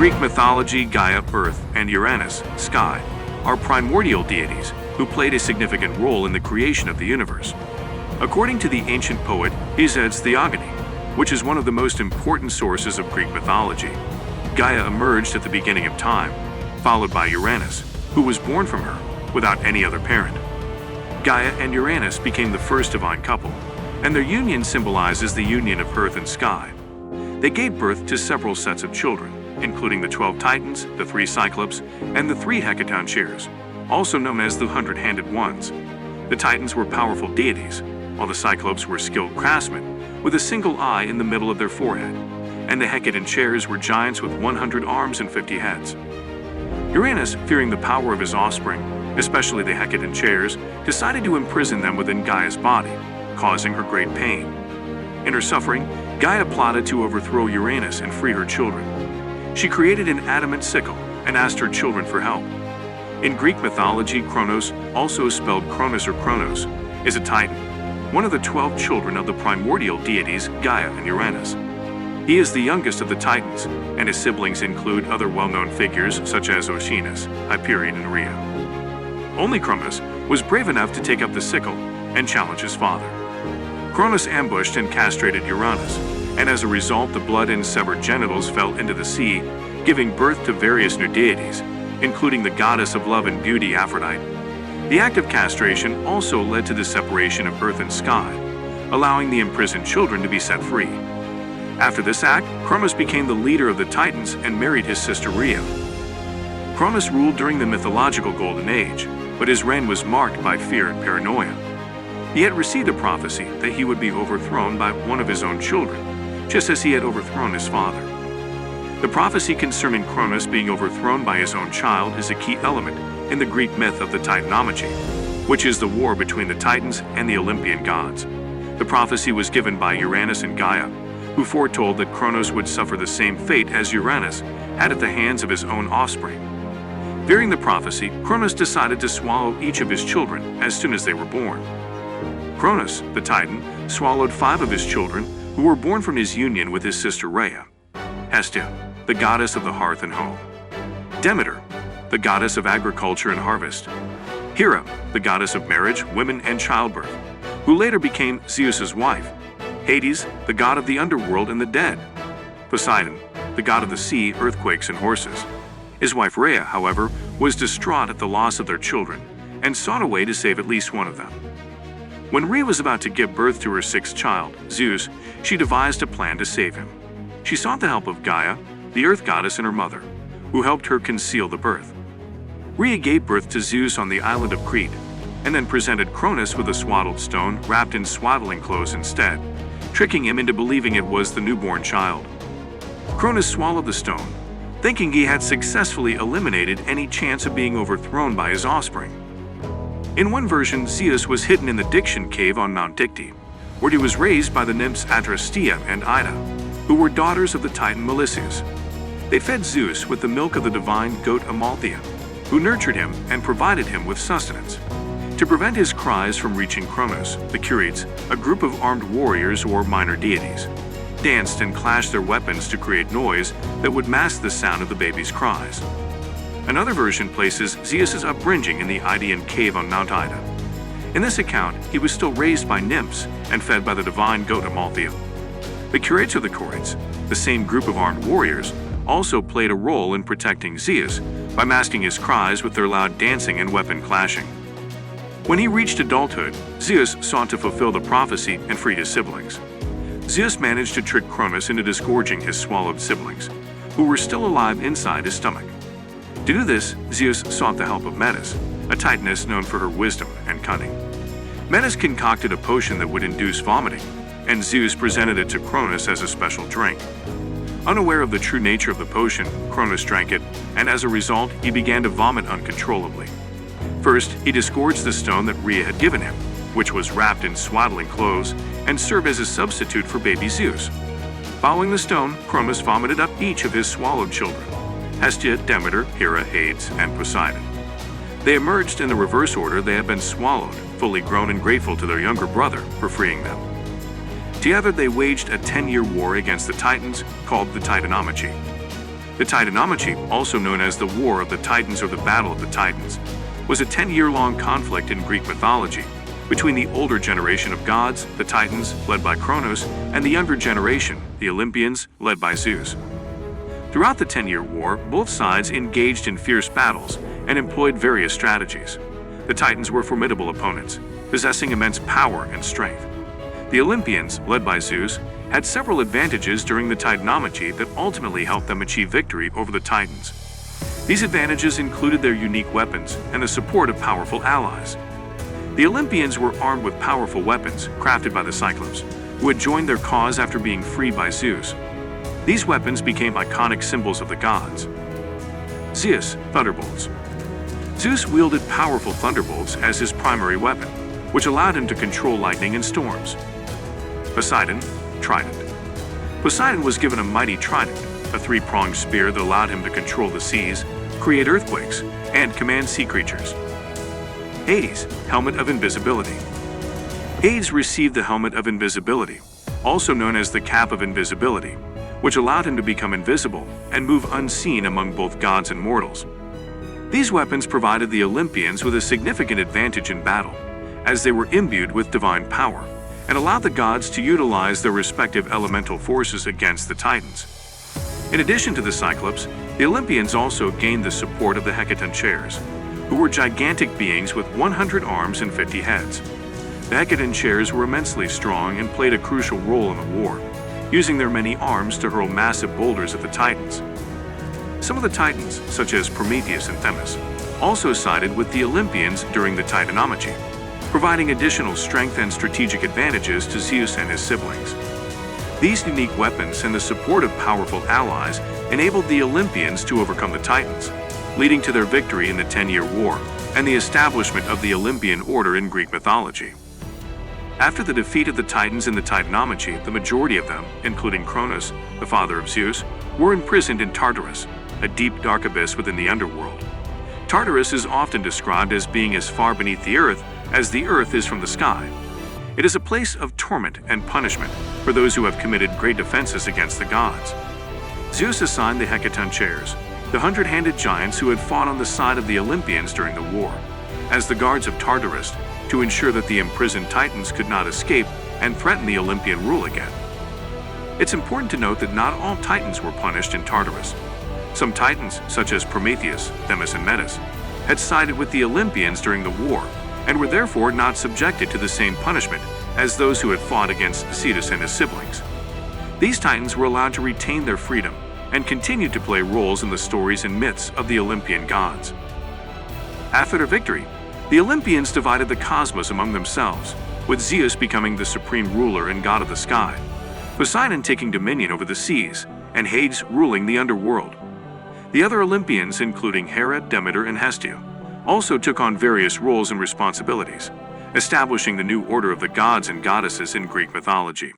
Greek mythology, Gaia, Earth, and Uranus, Sky, are primordial deities who played a significant role in the creation of the universe. According to the ancient poet Hesiodo's Theogony, which is one of the most important sources of Greek mythology, Gaia emerged at the beginning of time, followed by Uranus, who was born from her without any other parent. Gaia and Uranus became the first divine couple, and their union symbolizes the union of Earth and Sky. They gave birth to several sets of children, including the 12 Titans, the 3 Cyclops, and the 3 Hecatoncheires, also known as the 100-handed ones. The Titans were powerful deities, while the Cyclops were skilled craftsmen with a single eye in the middle of their forehead, and the Hecatoncheires were giants with 100 arms and 50 heads. Uranus, fearing the power of his offspring, especially the Hecatoncheires, decided to imprison them within Gaia's body, causing her great pain. In her suffering, Gaia plotted to overthrow Uranus and free her children. She created an adamant sickle and asked her children for help. In Greek mythology, Kronos, also spelled Cronus or Kronos, is a Titan, one of the 12 children of the primordial deities Gaia and Uranus. He is the youngest of the Titans, and his siblings include other well-known figures such as Oceanus, Hyperion, and Rhea. Only Kronos was brave enough to take up the sickle and challenge his father. Kronos ambushed and castrated Uranus, and as a result the blood and severed genitals fell into the sea, giving birth to various new deities, including the goddess of love and beauty Aphrodite. The act of castration also led to the separation of Earth and Sky, allowing the imprisoned children to be set free. After this act, Kronos became the leader of the Titans and married his sister Rhea. Kronos ruled during the mythological Golden Age, but his reign was marked by fear and paranoia. He had received a prophecy that he would be overthrown by one of his own children, just as he had overthrown his father. The prophecy concerning Kronos being overthrown by his own child is a key element in the Greek myth of the Titanomachy, which is the war between the Titans and the Olympian gods. The prophecy was given by Uranus and Gaia, who foretold that Kronos would suffer the same fate as Uranus had at the hands of his own offspring. Fearing the prophecy, Kronos decided to swallow each of his children as soon as they were born. Kronos, the Titan, swallowed 5 of his children who were born from his union with his sister Rhea. Hestia, the goddess of the hearth and home. Demeter, the goddess of agriculture and harvest. Hera, the goddess of marriage, women, and childbirth, who later became Zeus's wife. Hades, the god of the underworld and the dead. Poseidon, the god of the sea, earthquakes, and horses. His wife Rhea, however, was distraught at the loss of their children and sought a way to save at least one of them. When Rhea was about to give birth to her 6th child, Zeus, she devised a plan to save him. She sought the help of Gaia, the earth goddess, and her mother, who helped her conceal the birth. Rhea gave birth to Zeus on the island of Crete, and then presented Kronos with a swaddled stone wrapped in swaddling clothes instead, tricking him into believing it was the newborn child. Kronos swallowed the stone, thinking he had successfully eliminated any chance of being overthrown by his offspring. In one version, Zeus was hidden in the Diction cave on Mount Dicte, where he was raised by the nymphs Adrastea and Ida, who were daughters of the Titan Melisseus. They fed Zeus with the milk of the divine goat Amalthea, who nurtured him and provided him with sustenance. To prevent his cries from reaching Kronos, the Curetes, a group of armed warriors or minor deities, danced and clashed their weapons to create noise that would mask the sound of the baby's cries. Another version places Zeus's upbringing in the Idaean cave on Mount Ida. In this account, he was still raised by nymphs and fed by the divine goat Amalthea. The Curetes or the Chorites, the same group of armed warriors, also played a role in protecting Zeus by masking his cries with their loud dancing and weapon clashing. When he reached adulthood, Zeus sought to fulfill the prophecy and free his siblings. Zeus managed to trick Kronos into disgorging his swallowed siblings, who were still alive inside his stomach. To do this, Zeus sought the help of Metis, a Titaness known for her wisdom and cunning. Metis concocted a potion that would induce vomiting, and Zeus presented it to Kronos as a special drink. Unaware of the true nature of the potion, Kronos drank it, and as a result, he began to vomit uncontrollably. First, he disgorged the stone that Rhea had given him, which was wrapped in swaddling clothes and served as a substitute for baby Zeus. Following the stone, Kronos vomited up each of his swallowed children: Hestia, Demeter, Hera, Hades, and Poseidon. They emerged in the reverse order they had been swallowed, fully grown and grateful to their younger brother for freeing them. Together they waged a 10-year war against the Titans called the Titanomachy. The Titanomachy, also known as the War of the Titans or the Battle of the Titans, was a 10-year-long conflict in Greek mythology between the older generation of gods, the Titans, led by Kronos, and the younger generation, the Olympians, led by Zeus. Throughout the 10-year war, both sides engaged in fierce battles and employed various strategies. The Titans were formidable opponents, possessing immense power and strength. The Olympians, led by Zeus, had several advantages during the Titanomachy that ultimately helped them achieve victory over the Titans. These advantages included their unique weapons and the support of powerful allies. The Olympians were armed with powerful weapons crafted by the Cyclops, who had joined their cause after being freed by Zeus. These weapons became iconic symbols of the gods. Zeus, thunderbolts. Zeus wielded powerful thunderbolts as his primary weapon, which allowed him to control lightning and storms. Poseidon, trident. Poseidon was given a mighty trident, a three-pronged spear that allowed him to control the seas, create earthquakes, and command sea creatures. Hades, helmet of invisibility. Hades received the helmet of invisibility, also known as the cap of invisibility, which allowed him to become invisible and move unseen among both gods and mortals. These weapons provided the Olympians with a significant advantage in battle, as they were imbued with divine power, and allowed the gods to utilize their respective elemental forces against the Titans. In addition to the Cyclops, the Olympians also gained the support of the Hecatoncheires, who were gigantic beings with 100 arms and 50 heads. The Hecatoncheires were immensely strong and played a crucial role in the war, using their many arms to hurl massive boulders at the Titans. Some of the Titans, such as Prometheus and Themis, also sided with the Olympians during the Titanomachy, providing additional strength and strategic advantages to Zeus and his siblings. These unique weapons and the support of powerful allies enabled the Olympians to overcome the Titans, leading to their victory in the 10-year war and the establishment of the Olympian order in Greek mythology. After the defeat of the Titans in the Titanomachy, the majority of them, including Kronos, the father of Zeus, were imprisoned in Tartarus, a deep dark abyss within the underworld. Tartarus is often described as being as far beneath the earth as the earth is from the sky. It is a place of torment and punishment for those who have committed great offenses against the gods. Zeus assigned the Hecatoncheires, the 100-handed giants who had fought on the side of the Olympians during the war, as the guards of Tartarus to ensure that the imprisoned Titans could not escape and threaten the Olympian rule again. It's important to note that not all Titans were punished in Tartarus. Some Titans, such as Prometheus, Themis, and Metis, had sided with the Olympians during the war and were therefore not subjected to the same punishment as those who had fought against Cetus and his siblings. These Titans were allowed to retain their freedom and continued to play roles in the stories and myths of the Olympian gods. After their victory, the Olympians divided the cosmos among themselves, with Zeus becoming the supreme ruler and god of the sky, Poseidon taking dominion over the seas, and Hades ruling the underworld. The other Olympians, including Hera, Demeter, and Hestia, also took on various roles and responsibilities, establishing the new order of the gods and goddesses in Greek mythology.